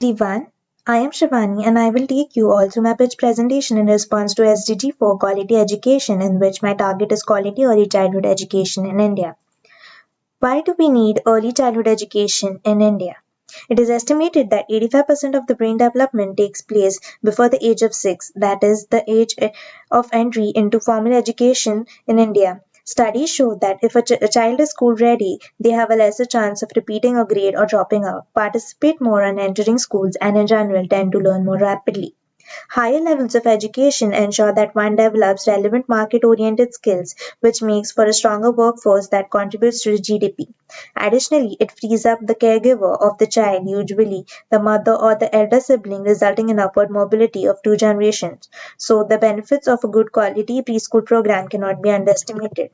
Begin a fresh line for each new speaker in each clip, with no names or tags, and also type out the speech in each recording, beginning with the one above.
everyone. I am Shivani and I will take you all through my pitch presentation in response to SDG for quality education, in which my target is quality early childhood education in India. Why do we need early childhood education in India? It is estimated that 85% of the brain development takes place before the age of 6, that is, the age of entry into formal education in India. Studies show that if a child is school ready, they have a lesser chance of repeating a grade or dropping out, participate more on entering schools, and in general tend to learn more rapidly. Higher levels of education ensure that one develops relevant market-oriented skills, which makes for a stronger workforce that contributes to the GDP. Additionally, it frees up the caregiver of the child, usually the mother or the elder sibling, resulting in upward mobility of two generations. So, the benefits of a good quality preschool program cannot be underestimated.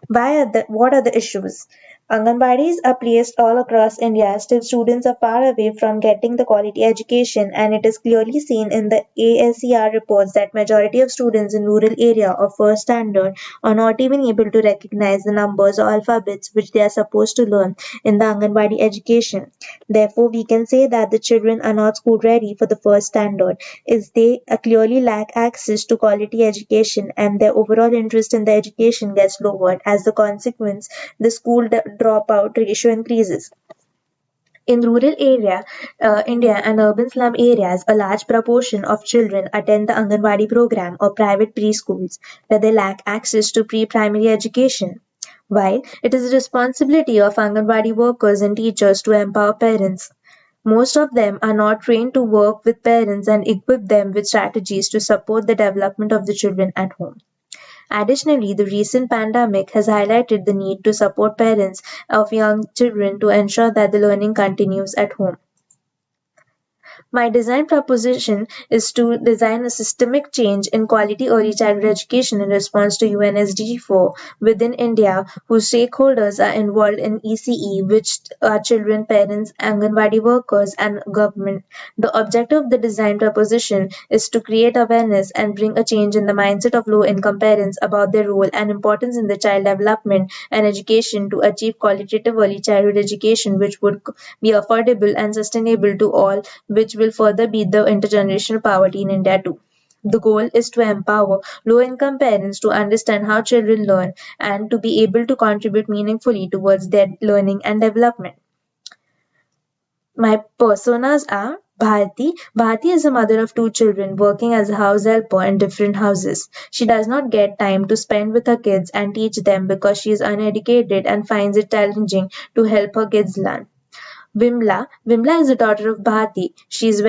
What are the issues? Anganwadis are placed all across India, still students are far away from getting the quality education, and it is clearly seen in the ASER reports that majority of students in rural area of first standard are not even able to recognize the numbers or alphabets which they are supposed to learn in the Anganwadi education. Therefore, we can say that the children are not school ready for the first standard, is they clearly lack access to quality education, and their overall interest in the education gets lowered. As a consequence, the school dropout ratio increases. In rural India and urban slum areas, a large proportion of children attend the Anganwadi program or private preschools where they lack access to pre-primary education. While it is the responsibility of Anganwadi workers and teachers to empower parents, most of them are not trained to work with parents and equip them with strategies to support the development of the children at home. Additionally, the recent pandemic has highlighted the need to support parents of young children to ensure that the learning continues at home. My design proposition is to design a systemic change in quality early childhood education in response to UN SDG 4 within India, whose stakeholders are involved in ECE, which are children, parents, Anganwadi workers, and government. The objective of the design proposition is to create awareness and bring a change in the mindset of low income parents about their role and importance in the child development and education to achieve qualitative early childhood education, which would be affordable and sustainable to all, which will further beat the intergenerational poverty in India too. The goal is to empower low income parents to understand how children learn and to be able to contribute meaningfully towards their learning and development. My personas are Bharti. Bharti is a mother of two children working as a house helper in different houses. She does not get time to spend with her kids and teach them because she is uneducated and finds it challenging to help her kids learn. Vimla. Vimla is the daughter of Bharti. She's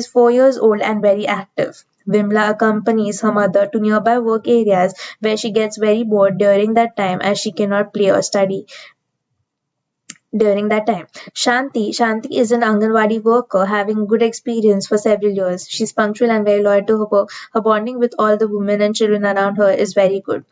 4 years old and very active. Vimla accompanies her mother to nearby work areas where she gets very bored during that time as she cannot play or study during that time. Shanti is an Anganwadi worker having good experience for several years. She's punctual and very loyal to her work. Her bonding with all the women and children around her is very good.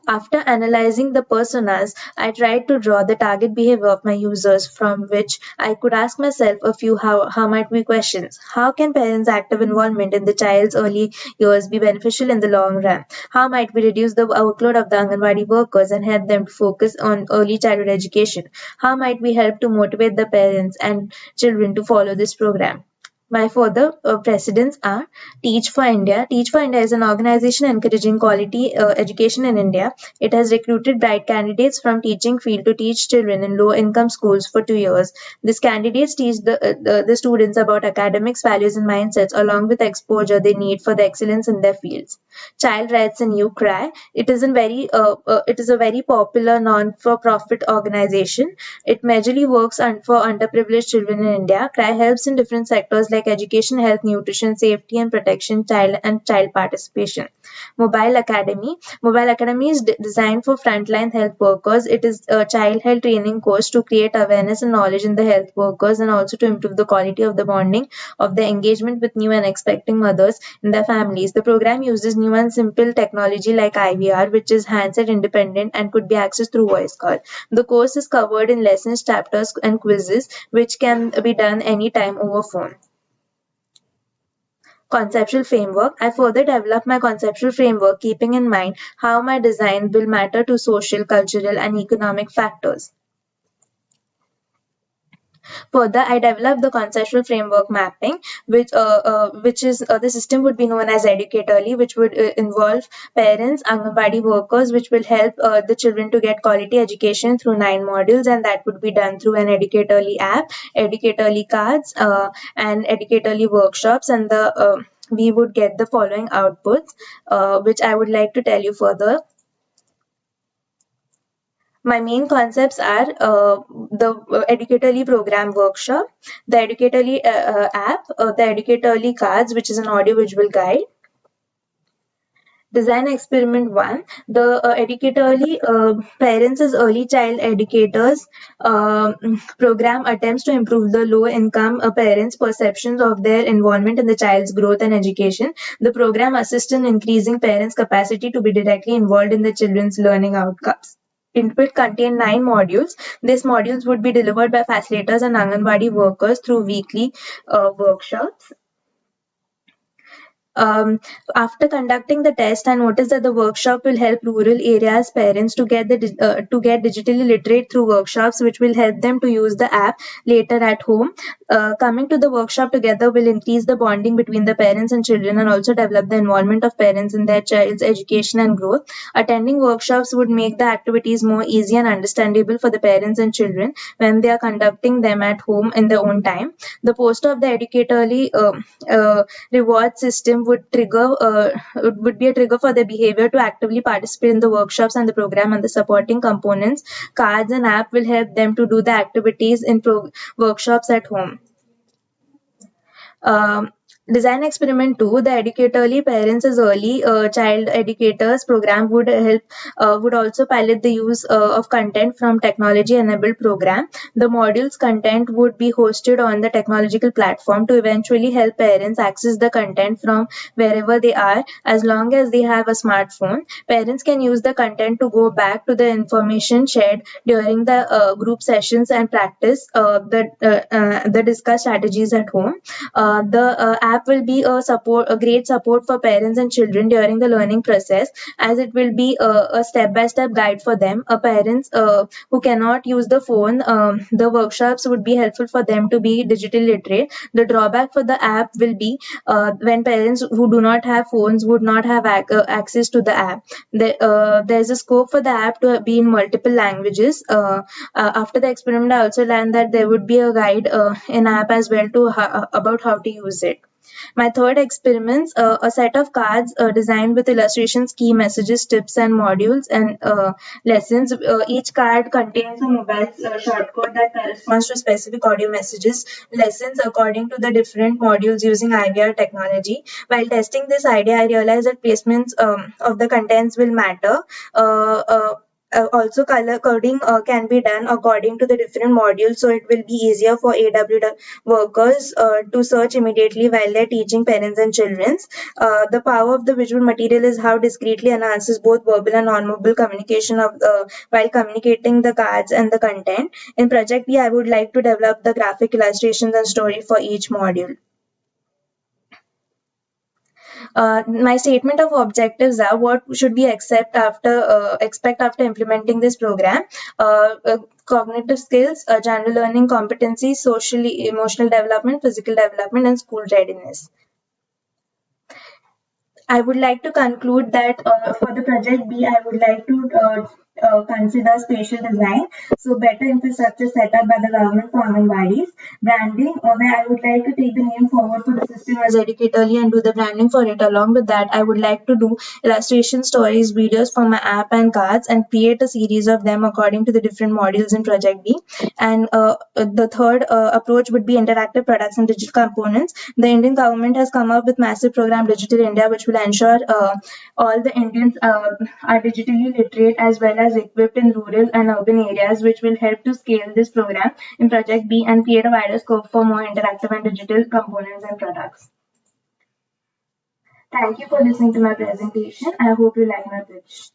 After analyzing the personas, I tried to draw the target behavior of my users from which I could ask myself a few how might be questions. How can parents' active involvement in the child's early years be beneficial in the long run? How might we reduce the workload of the Anganwadi workers and help them to focus on early childhood education? How might we help to motivate the parents and children to follow this program? My further precedents are Teach for India. Teach for India is an organization encouraging quality education in India. It has recruited bright candidates from teaching field to teach children in low-income schools for 2 years. These candidates teach the students about academics, values, and mindsets, along with exposure they need for the excellence in their fields. Child Rights and You Cry. It is a very popular non-for-profit organization. It majorly works for underprivileged children in India. CRY helps in different sectors like education, health, nutrition, safety and protection, child participation. Mobile Academy. Mobile Academy is designed for frontline health workers. It is a child health training course to create awareness and knowledge in the health workers and also to improve the quality of the bonding of the engagement with new and expecting mothers in their families. The program uses new and simple technology like IVR, which is handset independent and could be accessed through voice call. The course is covered in lessons, chapters, and quizzes, which can be done anytime over phone. Conceptual framework. I further develop my conceptual framework keeping in mind how my design will matter to social, cultural, and economic factors. Further, I developed the conceptual framework mapping, which is the system would be known as Educatorly, which would involve parents, Anganwadi workers, which will help the children to get quality education through 9 modules, and that would be done through an Educatorly app, Educatorly cards, and Educatorly workshops, and we would get the following outputs, which I would like to tell you further. My main concepts are the Educatorly program workshop, the Educatorly app, the Educatorly cards, which is an audio-visual guide. Design experiment 1. The Educatorly Parents as Early Child Educators program attempts to improve the low-income parents' perceptions of their involvement in the child's growth and education. The program assists in increasing parents' capacity to be directly involved in the children's learning outcomes. It will contain 9 modules. These modules would be delivered by facilitators and Anganwadi workers through weekly workshops. After conducting the test, I noticed that the workshop will help rural areas parents to get digitally literate through workshops, which will help them to use the app later at home. Coming to the workshop together will increase the bonding between the parents and children, and also develop the involvement of parents in their child's education and growth. Attending workshops would make the activities more easy and understandable for the parents and children when they are conducting them at home in their own time. The poster of the Educatorly reward system would be a trigger for the behavior to actively participate in the workshops and the program, and the supporting components, cards and app will help them to do the activities in workshops at home. Design experiment 2, the Educatorly Parents as Early Child Educators program would also pilot the use of content from technology-enabled program. The module's content would be hosted on the technological platform to eventually help parents access the content from wherever they are, as long as they have a smartphone. Parents can use the content to go back to the information shared during the group sessions and practice the discussed strategies at home. The app will be a great support for parents and children during the learning process, as it will be a step-by-step guide for them. Parents who cannot use the phone, the workshops would be helpful for them to be digitally literate. The drawback for the app will be when parents who do not have phones would not have access to the app. There's a scope for the app to be in multiple languages. After the experiment, I also learned that there would be a guide in app as well about how to use it. My third experiments, a set of cards designed with illustrations, key messages, tips, and modules, and lessons. Each card contains a mobile shortcode that corresponds to specific audio messages, lessons according to the different modules using IVR technology. While testing this idea, I realized that placements of the contents will matter. Also, color coding can be done according to the different modules, so it will be easier for AW workers to search immediately while they're teaching parents and children. The power of the visual material is how discreetly enhances both verbal and non-verbal communication while communicating the cards and the content. In Project B, I would like to develop the graphic illustrations and story for each module. My statement of objectives are what should we expect after implementing this program. Cognitive skills, general learning competencies, socially emotional development, physical development, and school readiness. I would like to conclude that for the Project B, I would like to consider spatial design, so better infrastructure set up by the government for Anganwadis. Branding, where I would like to take the name forward for the system as Educatorly and do the branding for it. Along with that, I would like to do illustration stories, videos for my app and cards, and create a series of them according to the different modules in Project B. And the third approach would be interactive products and digital components. The Indian government has come up with massive program Digital India, which will ensure all the Indians are digitally literate as well as equipped in rural and urban areas, which will help to scale this program in Project B and create a wider scope for more interactive and digital components and products. Thank you for listening to my presentation. I hope you like my pitch.